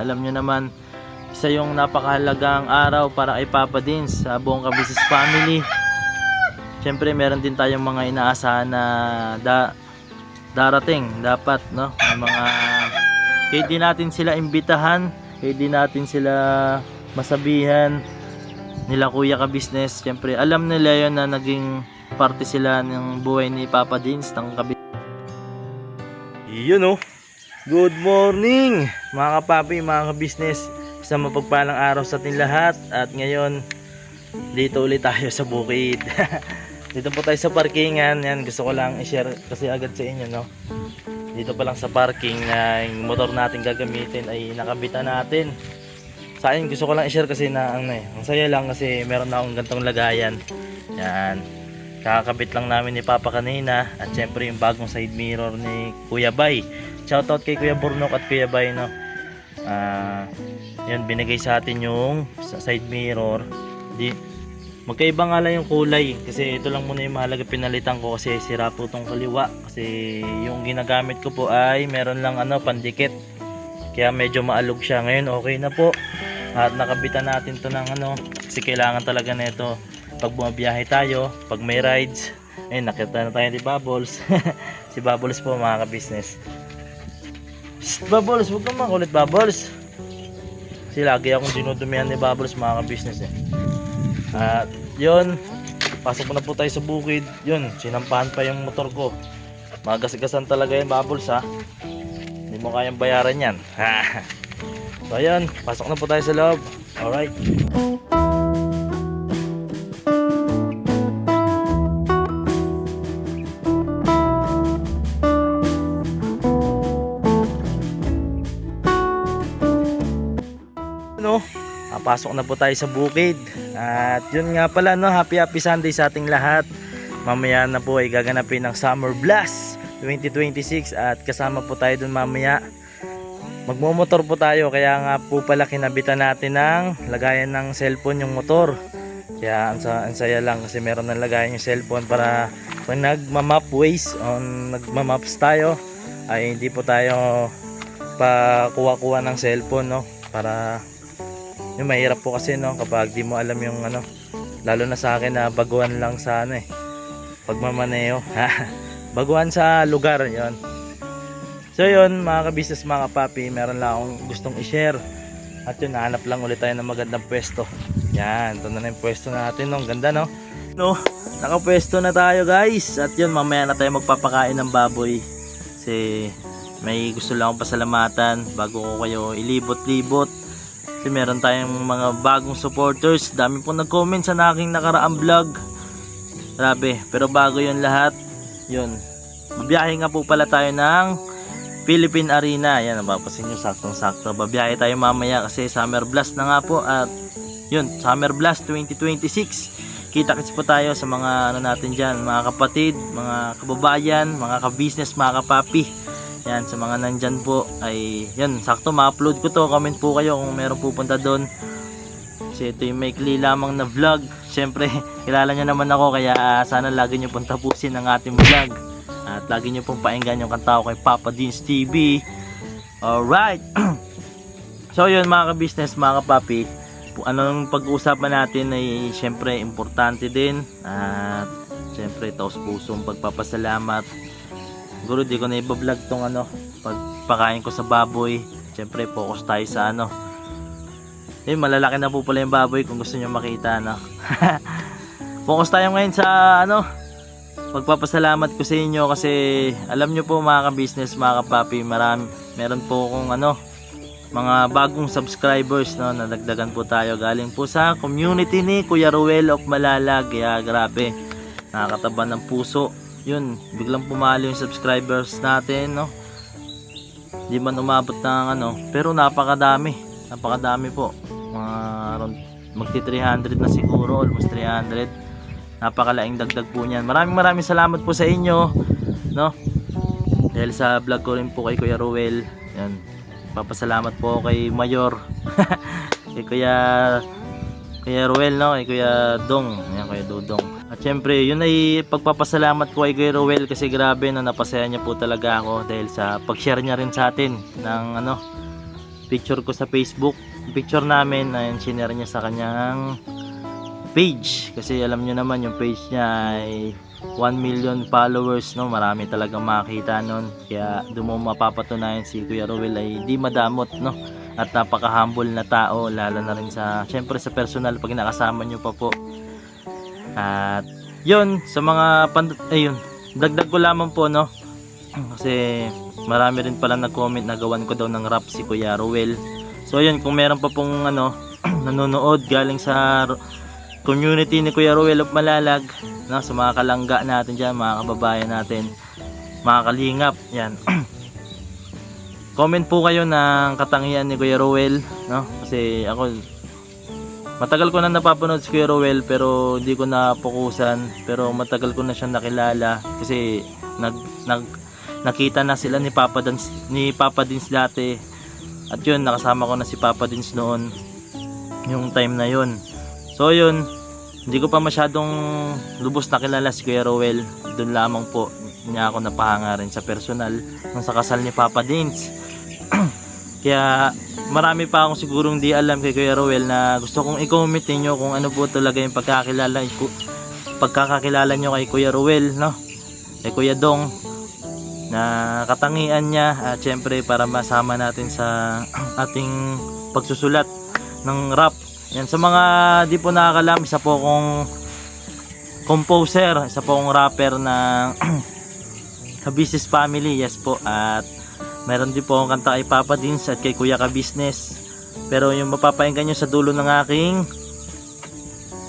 alam nyo naman, isa yung napakahalagang araw para kay Papa Dins sa buong Kabisnes family. Siyempre meron din tayong mga inaasahan na darating dapat, no? May mga hindi natin sila imbitahan, hindi natin sila masabihan nila Kuya Kabisnes. Siyempre alam nila yon na naging parte sila ng buhay ni Papa Dins ng Kabisnes. Yun oh. Good morning mga kapapi, mga kabisnes. Isang mapagpalang araw sa ating lahat. At ngayon dito ulit tayo sa bukid. Dito po tayo sa parkingan. Yan, gusto ko lang i-share kasi agad sa inyo, no? Dito pa lang sa parking na yung motor natin gagamitin ay nakabitan natin. Sa akin gusto ko lang i-share kasi na ang saya lang kasi meron na akong gantong lagayan. Yan, kakabit lang namin ni Papa kanina. At syempre yung bagong side mirror ni Kuya Bay. Shoutout kay Kuya Burnok at Kuya Bay, no? Yan, binigay sa atin yung side mirror. Magkaiba nga lang yung kulay kasi ito lang muna yung mahalaga pinalitan ko kasi sira po tong kaliwa. Kasi yung ginagamit ko po ay meron lang pandikit, kaya medyo maalog siya. Ngayon okay na po at nakabitan natin to ng kasi kailangan talaga nito pag bumabiyahe tayo, pag may rides. Ayun, nakita na tayo ni Bubbles. Si Bubbles po, mga kabisnes. Bubbles, huwag kang makulit, Bubbles. Kasi lagi akong dinudumihan ni Bubbles, mga kabisnes At yun, pasok na po tayo sa bukid. Yun, sinampahan pa yung motor ko. Magasgasan talaga yung Bubbles, ha. Hindi mo kayang bayaran yan. So yun, pasok na po tayo sa loob. Alright. Pasok na po tayo sa bukid. At yun nga pala, no, happy Sunday sa ating lahat. Mamaya na po ay gaganapin ng Summer Blast 2026 at kasama po tayo dun mamaya. Magmomotor po tayo, kaya nga po pala kinabitan natin ng lagayan ng cellphone yung motor. Kaya ang saya lang kasi meron ng lagayan yung cellphone para pag nagmamap ways on nagmamaps tayo ay hindi po tayo pa kuha-kuha ng cellphone, no, para yung mahirap po kasi, no, kapag di mo alam yung lalo na sa akin na baguhan lang sa pagmamaneo. Baguhan sa lugar yon. So yun, mga kabisnes, mga kapapi, meron lang akong gustong i-share. At yun, nahanap lang ulit tayo ng magandang pwesto. Yan, ito na yung pwesto natin, no? Ganda, no? No, nakapwesto na tayo, guys. At yun, mamaya na tayo magpapakain ng baboy. Kasi may gusto lang akong pasalamatan bago ko kayo ilibot-libot. Kasi meron tayong mga bagong supporters. Dami pong nag-comment sa aking nakaraang vlog. Grabe, pero bago yun lahat, yun, babiyahe nga po pala tayo ng Philippine Arena. Yan, napapasin nyo, saktong-sakto. Babiyahe tayo mamaya kasi Summer Blast na nga po. At yun, Summer Blast 2026. Kita-kits po tayo sa mga natin dyan, mga kapatid, mga kababayan, mga kabisnes, mga kapapi. Yan, sa mga nandyan po ay yan, sakto ma-upload ko to. Comment po kayo kung meron pupunta doon. Kasi ito yung maikli lamang na vlog. Siyempre, kilala nyo naman ako, kaya sana lagi nyo pong tapusin ang ating vlog. At lagi nyo pong painggan yung kanta ko kay Papa Dins TV. Alright. So yun, mga kabisnes, mga kapapi, anong pag-uusapan natin ay siyempre importante din. At siyempre, taos pusong pagpapasalamat. Siguro di ko na iba-vlog tong pagpakain ko sa baboy. Siyempre focus tayo sa malalaki na po pala yung baboy kung gusto nyo makita, Focus tayo ngayon sa pagpapasalamat ko sa inyo kasi alam nyo po, mga ka-business, mga kapapi, meron po akong mga bagong subscribers, no, nadagdagan po tayo galing po sa community ni Kuya Ruel of Malalag. Kaya grabe, nakakataba ng puso. Yun, biglang pumalo yung subscribers natin, no. Di man umabot ng pero napakadami po, mga around magti 300 na siguro, almost 300. Napakalaing dagdag po niyan. Maraming salamat po sa inyo, no, dahil sa vlog ko rin po kay Kuya Ruel. Yan, papasalamat po kay Mayor kay Kuya Ruel, no, kay Kuya Dong, yan, Kuya Dudong. At syempre, yun ay pagpapasalamat ko kay Kuya Ruel kasi grabe, napasaya niya po talaga ako dahil sa pag-share niya rin sa atin ng picture ko sa Facebook. Picture namin na shinare niya sa kanyang page. Kasi alam nyo naman yung page niya ay 1 million followers, no? Marami talagang makita nun. Kaya doon mo mapapatunayan si Kuya Ruel ay di madamot, no? At napaka-humble na tao, lalo na rin sa, syempre sa personal pag nakasama nyo pa po. At yun, sa mga ayun, dagdag ko lamang po, no? Kasi marami rin pala nag-comment na gawan ko daw ng rap si Kuya Ruel. So yun, kung meron pa pong nanonood galing sa community ni Kuya Ruel of Malalag, no, sa mga kalangga natin dyan, mga kababayan natin, mga kalingap, yan. Comment po kayo ng katangian ni Kuya Ruel, no? Kasi ako, matagal ko na napapanood si Kuya Ruel pero hindi ko napukusan, pero matagal ko na siyang nakilala kasi nakita na sila ni Papa Dins dati. At yun, nakasama ko na si Papa Dins noon yung time na yun. So yun, hindi ko pa masyadong lubos nakilala si Kuya Ruel. Doon lamang po niya ako napahanga rin sa personal nung sa kasal ni Papa Dins. Kaya marami pa akong sigurong di alam kay Kuya Ruel na gusto kong i-comment niyo kung ano po talaga yung pagkakakilala nyo kay Kuya Ruel, no? Kay Kuya Dong, na katangian niya, at syempre para masama natin sa ating pagsusulat ng rap. Yan, sa mga di po nakakalam, isa po akong composer, isa po akong rapper ng Ka-Business Family, yes po. At meron din po akong kanta kay Papa Dins at kay Kuya Ka-Business. Pero yung mapapakinggan nyo sa dulo ng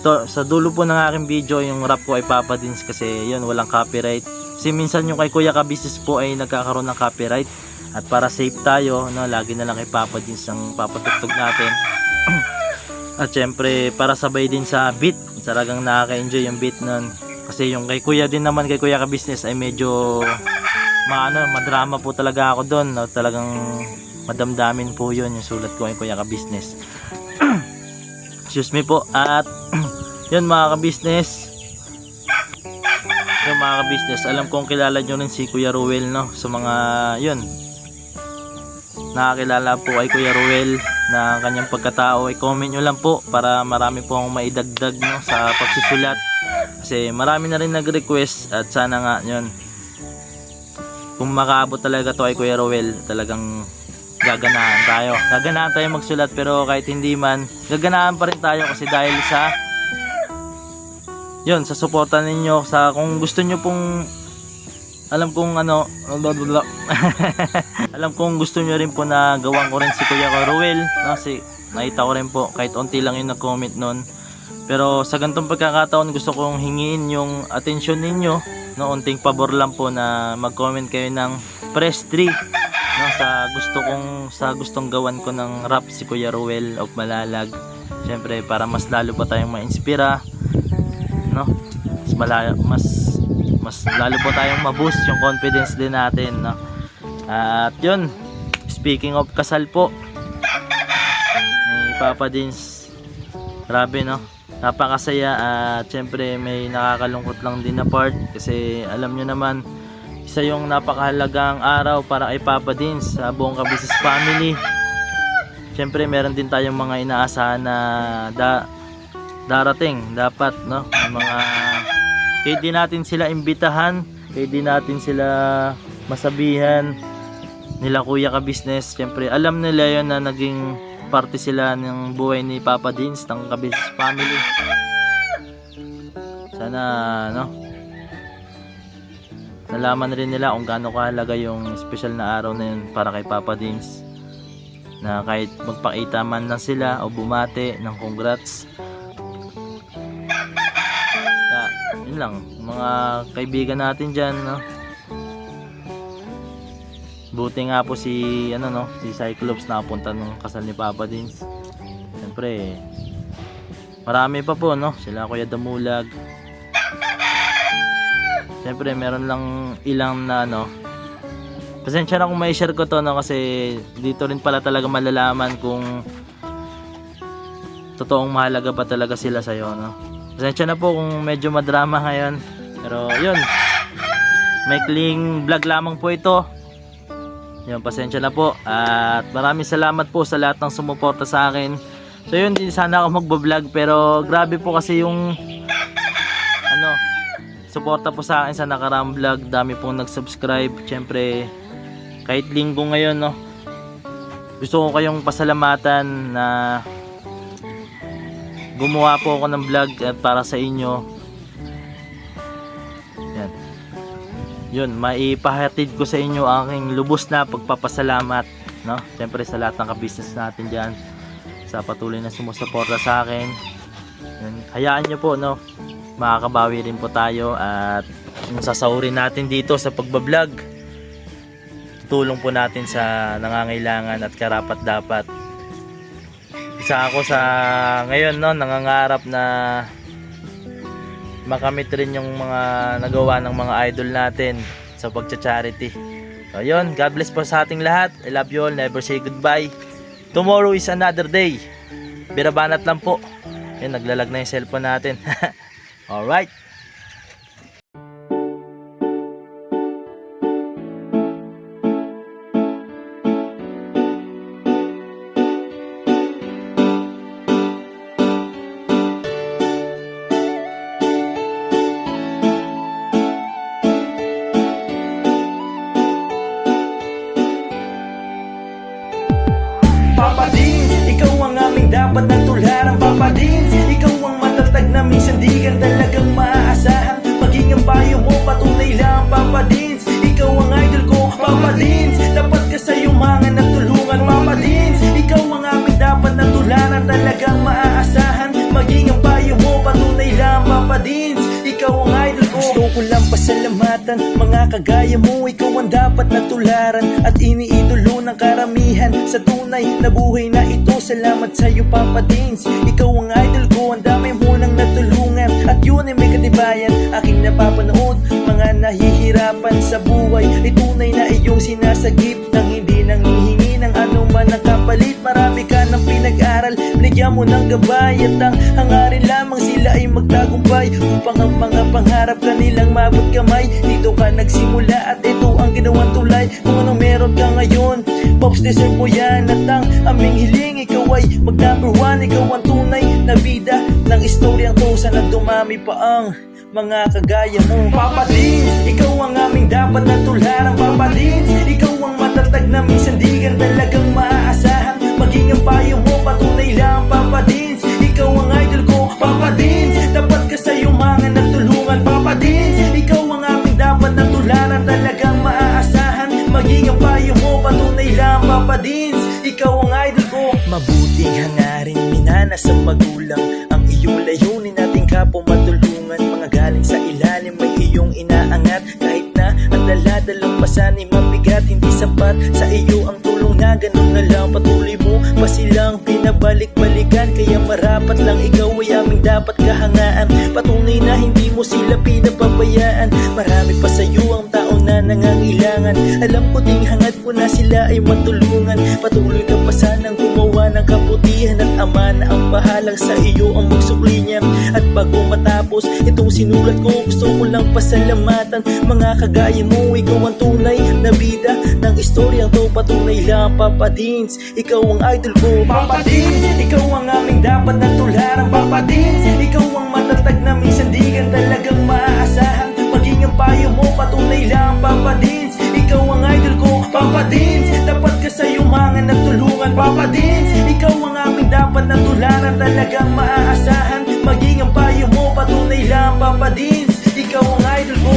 sa dulo po ng aking video, yung rap ko ay Papa Dins, kasi yun, walang copyright. Kasi minsan yung kay Kuya Ka-Business po ay nagkakaroon ng copyright. At para safe tayo, no, lagi na lang kay Papa Dins ang papatugtog natin. At syempre para sabay din sa beat, talagang nakaka-enjoy yung beat nun. Kasi yung kay Kuya din naman, kay Kuya Ka-Business ay medyo madrama po talaga ako doon, no? Talagang madamdamin po yun yung sulat ko kay Kuya Ka-Business. Excuse me po. At yun mga ka-business, yung mga ka-business, alam kong kilala nyo rin si Kuya Ruel, no? Sa mga yun, nakakilala po ay Kuya Ruel na kanyang pagkatao, ay comment nyo lang po para marami po akong maidagdag, no, sa pagsusulat. Kasi marami na rin nag-request at sana nga yun, kung makaabot talaga to ay Kuya Ruel, talagang gaganahan tayo magsulat. Pero kahit hindi man, gaganahan pa rin tayo kasi dahil sa yun, sa suporta ninyo, sa kung gusto nyo pong alam kong alam kong gusto nyo rin po na gawan ko rin si Kuya Ruel, no? Kasi nakita ko rin po kahit unti lang yung nag-comment nun. Pero sa ganitong pagkakataon, gusto kong hingiin yung atensyon ninyo, no? Unting pabor lang po na mag-comment kayo ng press 3, no? Sa gustong gawan ko ng rap si Kuya Ruel of Malalag. Siyempre para mas lalo pa tayong ma-inspira, no? Mas lalo po tayong ma-boost yung confidence din natin, no? At yun, speaking of kasal po ni Papa Dins, grabe, no? Napakasaya. At syempre may nakakalungkot lang din na part, kasi alam nyo naman, isa yung napakahalagang araw para kay Papa Dins sa buong Ka-Business Family. Syempre meron din tayong mga inaasahan na darating dapat, no? Mga kahit di natin sila imbitahan, kahit di natin sila masabihan nila Kuya Ka-Business, syempre alam nila yon na naging parte sila ng buhay ni Papa Dins ng Ka-Business Family. Sana, no, nalaman rin nila kung gaano kahalaga yung special na araw na yun para kay Papa Dins, na kahit magpakita man lang sila o bumate ng congrats. Yun lang, mga kaibigan natin dyan, no? Buti nga po si Cyclops nakapunta ng kasal ni Papa Dins. Siyempre marami pa po, no? Sila Kuya Damulag. Siyempre meron lang ilang na, no? Pasensya na kung may share ko to, no? Kasi dito rin pala talaga malalaman kung totoong mahalaga pa talaga sila sa'yo, no? Pasensya na po kung medyo madrama ngayon, pero yun, maikling vlog lamang po ito. Yun, pasensya na po. At maraming salamat po sa lahat ng sumuporta sa akin. So yun, din sana ako magbablog, pero grabe po kasi yung suporta po sa akin sa nakaraang vlog. Dami pong nag-subscribe. Siyempre, kahit linggo ngayon, no, gusto ko kayong pasalamatan na gumawa po ako ng vlog at para sa inyo. Yan. Yun, maipahatid ko sa inyo ang aking lubos na pagpapasalamat, no? Siyempre sa lahat ng ka-business natin diyan, sa patuloy na sumusuporta sa akin. Yun, hayaan nyo po, no? Makakabawi rin po tayo at yung sasahurin natin dito sa pagbablog, tulong po natin sa nangangailangan at karapat dapat. Isa ako sa ngayon, no, nangangarap na makamit rin yung mga nagawa ng mga idol natin sa pagcha-charity. So yun, God bless po sa ating lahat. I love you all, never say goodbye. Tomorrow is another day. Birabanat lang po. Yun, naglalag na yung cellphone natin. Alright. Papa Dins, ikaw ang aming dapat na tularan. Papa Dins, ikaw ang matatag na minsan di ka talagang maaasahan. Maging ang payo mo, patunay lang. Papa Dins, ikaw ang idol ko. Papa Dins, dapat ka sa yumangan at tulungan. Papa Dins, ikaw ang aming dapat na tularan. Talagang maaasahan. Maging ang payo mo, patunay lang. Papa Dins, ikaw ang idol ko. Gusto ko lang pasalamatan, mga kagaya mo. Ikaw ang dapat na tularan at iniidolo ng karamihan sa tunay na buhay na ito. Salamat sa iyo, Papa Dins. Ikaw ang idol ko, ang dami mo nang natulungan at yun ay may katibayan. Aking napapanood, mga nahihirapan sa buhay ay tunay na iyong sinasagip nang hindi nang hihingi ng anuman ang kapalit. Marami ka ng pinag-aral, binigyan mo ng gabay at ang hangarin lamang sila ay magtagumpay upang ang mga pangarap kanilang mabot kamay. Dito ka nagsimula at ito ang ginawang tulay. Kung ano meron ka ngayon, Pops, deserve mo yan at ang aming hiling. Ikaw ay mag number one, ikaw ang tunay na bida ng istoryang to. Sana dumami pa ang mga kagaya mo. Papa Dins, ikaw ang aming dapat na tularan. Papa Dins, ikaw ang matatag na minsan di ka talagang maaasahan. Maging ang payo mo, patunay lang. Papa Dins, ikaw ang idol ko. Papa Dins, dapat ka sa yumangan at tulungan. Papa Dins, ikaw ang aming dapat na tularan. Talagang maaasahan. Maging ang payo mo, patunay lang. Papa Dins, ikaw ang idol ko. Mabuting hangarin, minana sa magulang. Ang iyong layunin nating kapwa matulungan. Mga galing sa ilalim may iyong inaangat. Kahit na ang daladalang pasan ay mabigat, hindi sapat sa iyo ang tulong na ganun na lang. Patuloy mo pa silang pinabalik-balikan, kaya marapat lang ikaw ay aming dapat kahangaan. Patunay na hindi mo sila pinapabayaan. Marami pa sa iyo ang tao na nangangailangan. Alam ko ding hangad mo na sila ay matulungan. Patuloy ka pa sanang gumawa ng kabutihan at ama na ang bahalang sa iyo ang magsukli niya. At bago matapos itong sinulat ko, gusto ko lang pasalamatan mga kagaya mo. Ikaw ang tunay na bida ng istoryang to. Patunay lang, Papa Dins, ikaw ang idol ko. Papa Dins, ikaw ang aming dapat na tularan. Papa Dins, ikaw ang matatag na minsan di ka talagang maaasahan. Maging ang payo mo, patunay lang. Papa Dins, ikaw ang idol ko. Papa Dins, dapat ka sa yumangan at tulungan. Papa Dins, ikaw ang aming dapat na tularan. Talagang maaasahan. Maging ang payo mo, patunay lang. Papa Dins, ikaw ang idol ko.